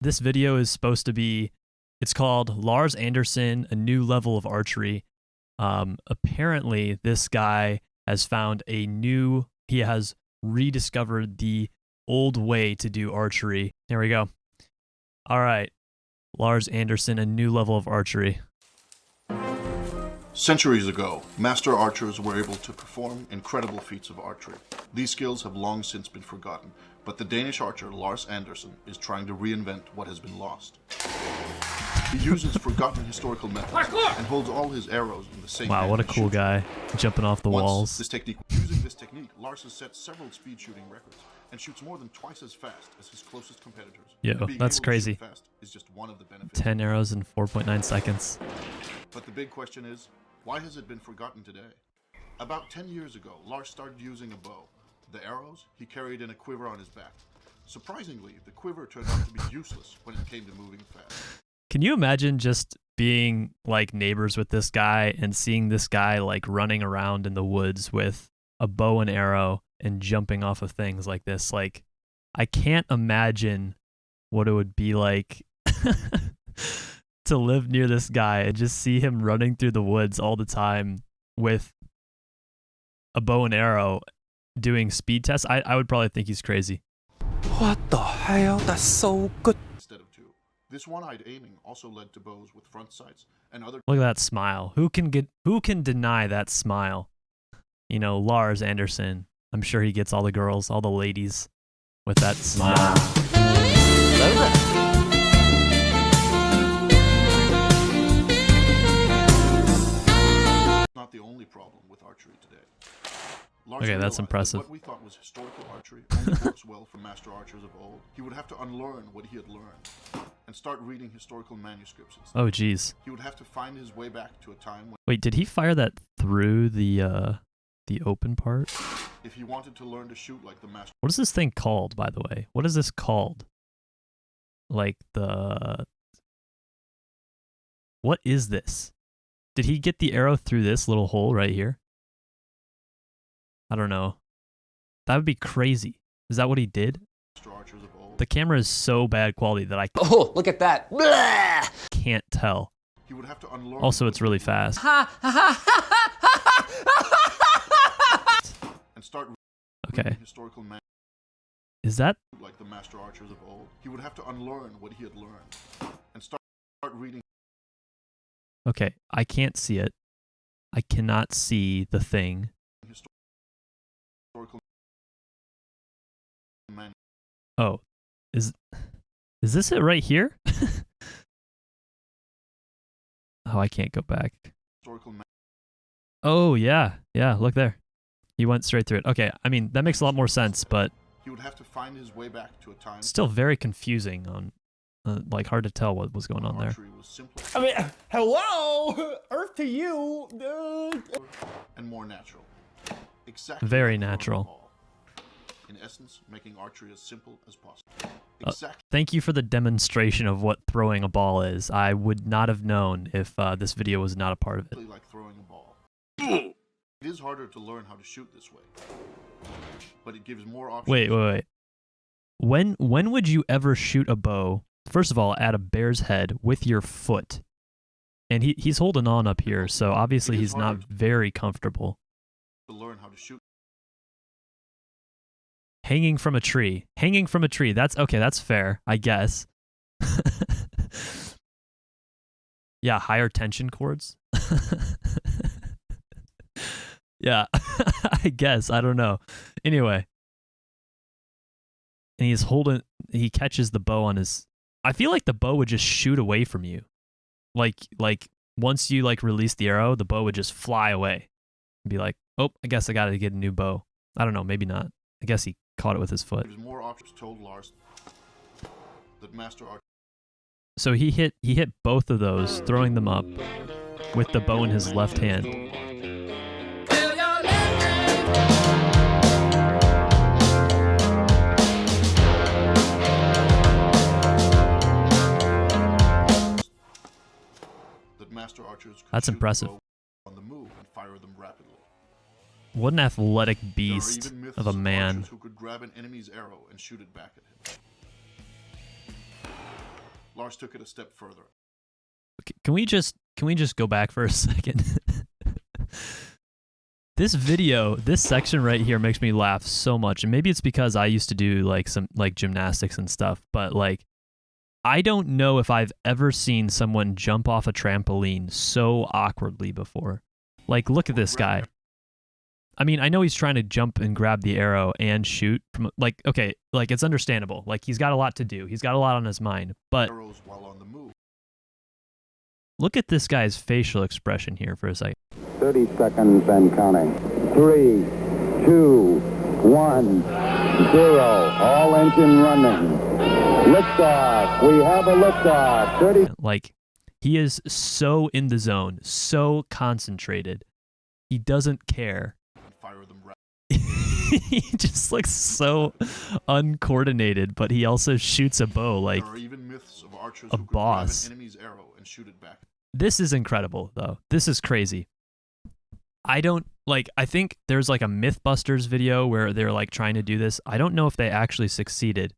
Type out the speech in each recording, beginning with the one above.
this video is supposed to be, it's called Lars Andersen, A New Level of Archery. Apparently this guy has found he has rediscovered the old way to do archery. There we go. All right. Lars Andersen, A New Level of Archery. Centuries ago, master archers were able to perform incredible feats of archery. These skills have long since been forgotten, but the Danish archer Lars Andersen is trying to reinvent what has been lost. He uses forgotten historical methods and holds all his arrows in the same Wow, what a cool shoots. guy, jumping off the walls. Using this technique, Lars has set several speed shooting records and shoots more than twice as fast as his closest competitors. Yo, that's crazy. Fast is just one of the benefits. 10 arrows in 4.9 seconds. But the big question is, why has it been forgotten today? About 10 years ago, Lars started using a bow. The arrows he carried in a quiver on his back. Surprisingly, the quiver turned out to be useless when it came to moving fast. Can you imagine just being like neighbors with this guy and seeing this guy like running around in the woods with a bow and arrow and jumping off of things like this? Like, I can't imagine what it would be like to live near this guy and just see him running through the woods all the time with a bow and arrow doing speed tests. I would probably think he's crazy. What the hell? That's so good. Instead of two. This one-eyed aiming also led to bows with front sights and other. Look at that smile. Who can deny that smile? You know, Lars Andersen. I'm sure he gets all the girls, all the ladies with that smile. Not the only problem with archery today. Okay, that's impressive. What we thought was historical archery only works well for master archers of old. He would have to unlearn what he had learned and start reading historical manuscripts instead. Oh, geez. He would have to find his way back to a time when. Wait, did he fire that through the open part? If he wanted to learn to shoot like the master. What is this thing called, by the way? What is this called? Like what is this? Did he get the arrow through this little hole right here? I don't know. That would be crazy. Is that what he did? The camera is so bad quality that I Oh, look at that. can't tell. He would have to unlearn. Also, it's really fast. And start Okay. reading historical Is that? like the master archers of old. He would have to unlearn what he had learned and start reading. Okay, I can't see it. I cannot see the thing. Historical man. Oh, is this it right here? Oh, I can't go back. Historical man. Oh, yeah. Yeah, look there. He went straight through it. Okay, I mean, that makes a lot more sense, but He would have to find his way back to a time. still very confusing on, like, hard to tell what was going on there. Archery was simpler I mean, hello, Earth to you. and more natural. Exactly. Very like throwing a natural. ball. In essence, making archery as simple as possible. Uh, Exactly Thank you for the demonstration of what throwing a ball is. I would not have known if this video was not a part of it. like throwing a ball. It is harder to learn how to shoot this way, but it gives more options. Wait. When would you ever shoot a bow, first of all, at a bear's head with your foot? And he's holding on up here, so obviously he's not very comfortable. To learn how to shoot. Hanging from a tree. Hanging from a tree. That's okay, that's fair, I guess. Yeah, higher tension cords. Yeah, I guess. I don't know. Anyway. And he catches the bow on his. I feel like the bow would just shoot away from you. Like once you like release the arrow, the bow would just fly away. And be like, oh, I guess I gotta get a new bow. I don't know, maybe not. I guess he caught it with his foot. There's more options. Told Lars that master archer. So he hit both of those, throwing them up with the bow in his left hand. That master archers could That's shoot the impressive. bow on the move and fire them rapidly. What an athletic There are beast even myths of a man. archers who could grab an enemy's arrow and shoot it back at him. Lars took it a step further. Can we just go back for a second? This video, this section right here makes me laugh so much. And maybe it's because I used to do like some like gymnastics and stuff, but like I don't know if I've ever seen someone jump off a trampoline so awkwardly before. Like, look at this guy. I mean, I know he's trying to jump and grab the arrow and shoot from like, okay, like it's understandable. Like he's got a lot to do. He's got a lot on his mind, but Arrows while on the move. look at this guy's facial expression here for a second. 30 seconds and counting. 3, 2, 1, 0. All engine running. Liftoff. We have a liftoff. 30. Like, he is so in the zone, so concentrated. He doesn't care. And fire them right. He just looks so uncoordinated, but he also shoots a bow like There are even myths of archers a who could boss. grab an enemy's arrow and shoot it back. This is incredible, though. This is crazy. I don't, like, I think there's like a Mythbusters video where they're like trying to do this. I don't know if they actually succeeded.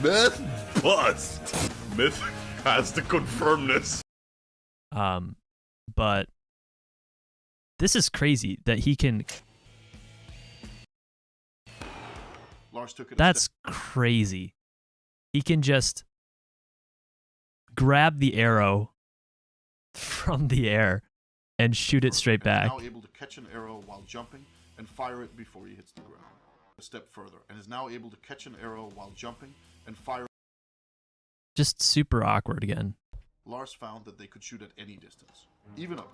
Myth bust. Myth has to confirm this. But this is crazy that he can. Lars took it a That's step crazy. He can just grab the arrow from the air and shoot it straight and is back. now able to catch an arrow while jumping and fire it before he hits the ground. A step further, and is now able to catch an arrow while jumping and fire. Just super awkward again. Lars found that they could shoot at any distance, even up.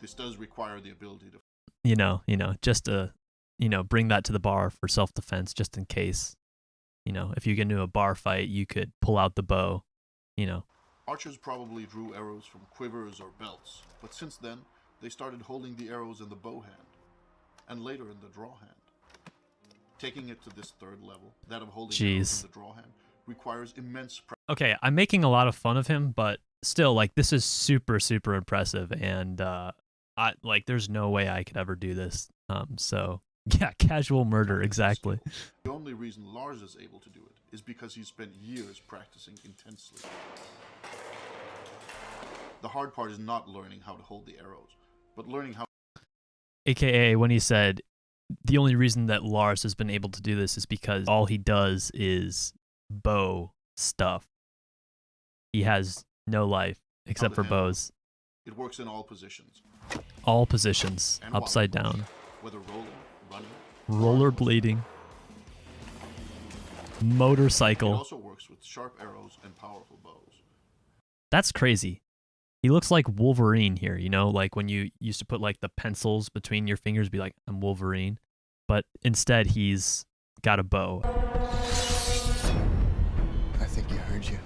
This does require the ability to. Just to, bring that to the bar for self-defense, just in case. If you get into a bar fight, you could pull out the bow. Archers probably drew arrows from quivers or belts, but since then, they started holding the arrows in the bow hand, and later in the draw hand. Taking it to this third level, that of holding arrows in the draw hand, requires immense practice. Okay, I'm making a lot of fun of him, but still, like, this is super, super impressive, and there's no way I could ever do this. So yeah, casual murder, exactly. The only reason Lars is able to do it is because he's spent years practicing intensely. The hard part is not learning how to hold the arrows, but learning how. AKA when he said the only reason that Lars has been able to do this is because all he does is bow stuff. He has no life except for bows. It works in all positions. All positions, And upside while down. Whether rolling, running, Rollerblading. it Motorcycle. also works with sharp arrows and powerful bows. That's crazy. He looks like Wolverine here, like when you used to put like the pencils between your fingers, be like, I'm Wolverine. But instead, he's got a bow. I think he heard you.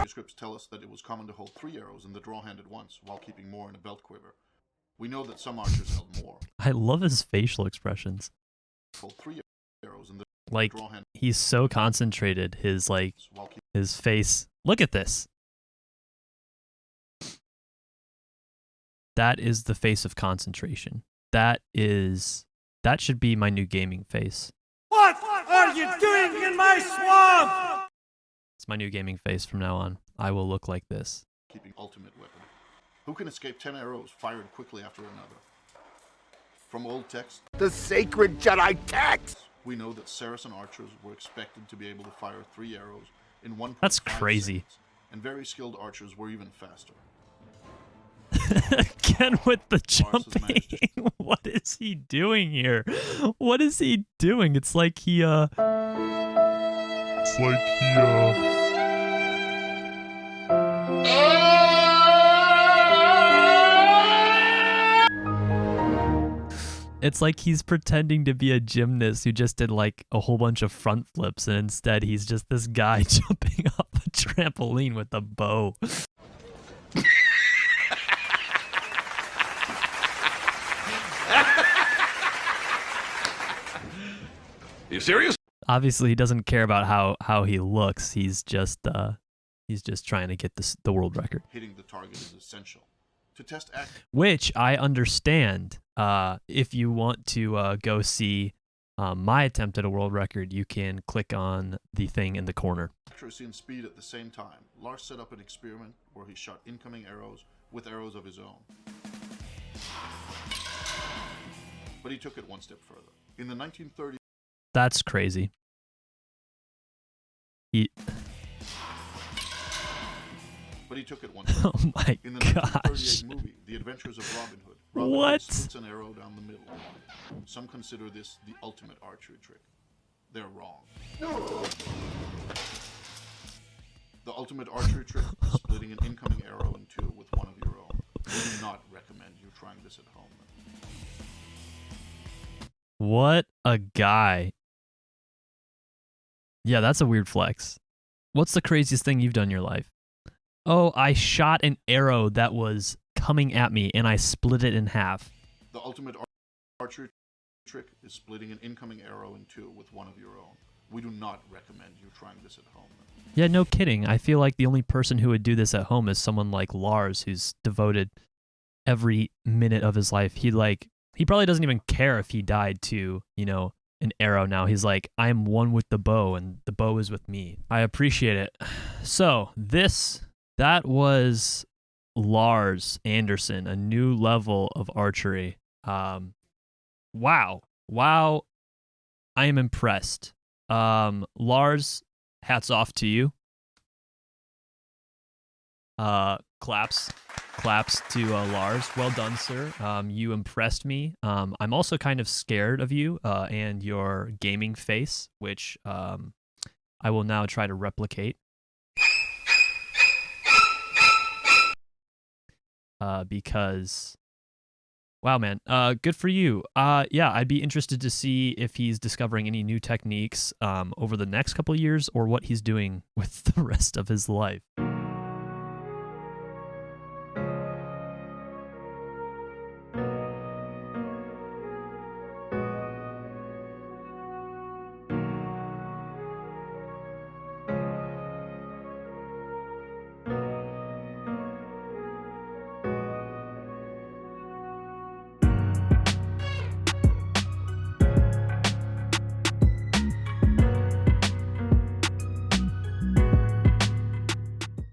Scripts tell us that it was common to hold 3 arrows in the draw hand at once while keeping more in a belt quiver. We know that some archers held more. I love his facial expressions. Hold 3 arrows in the Like, draw hand he's so concentrated. His while keeping. his face. Look at this. That is the face of concentration. That should be my new gaming face. What are you doing in my swamp? It's my new gaming face from now on. I will look like this. Keeping ultimate weapon. Who can escape 10 arrows fired quickly after another? From old text, The sacred Jedi text. we know that Saracen archers were expected to be able to fire 3 arrows in 1.5 That's crazy. seconds, and very skilled archers were even faster. Again with the Lars has managed jumping. What is he doing here? What is he doing? It's like he It's like he's pretending to be a gymnast who just did like a whole bunch of front flips, and instead he's just this guy jumping off a trampoline with a bow. You serious? Obviously, he doesn't care about how he looks. He's just He's just trying to get the world record. Hitting the target is essential. To test which I understand. If you want to go see my attempt at a world record, you can click on the thing in the corner. accuracy and speed at the same time, Lars set up an experiment where he shot incoming arrows with arrows of his own. But he took it one step further. In the 1930s, That's crazy. But he took it one step Oh my In the gosh. 1938 movie, The Adventures of Robin Hood, Robin What? Hood splits an arrow down the middle. Some consider this the ultimate archery trick. They're wrong. The ultimate archery trick is splitting an incoming arrow in two with one of your own. We do not recommend you trying this at home. What a guy. Yeah, that's a weird flex. What's the craziest thing you've done in your life? Oh, I shot an arrow that was coming at me and I split it in half. The ultimate archery trick is splitting an incoming arrow in two with one of your own. We do not recommend you trying this at home. Yeah, no kidding. I feel like the only person who would do this at home is someone like Lars, who's devoted every minute of his life. He probably doesn't even care if he died to, an arrow now. He's like, I'm one with the bow and the bow is with me. I appreciate it. So that was Lars Andersen, a new level of archery. Wow. I am impressed. Lars, hats off to you. Claps to Lars. Well done, sir. You impressed me. I'm also kind of scared of you and your gaming face, which I will now try to replicate. Because, wow, man, good for you. Yeah, I'd be interested to see if he's discovering any new techniques over the next couple of years or what he's doing with the rest of his life.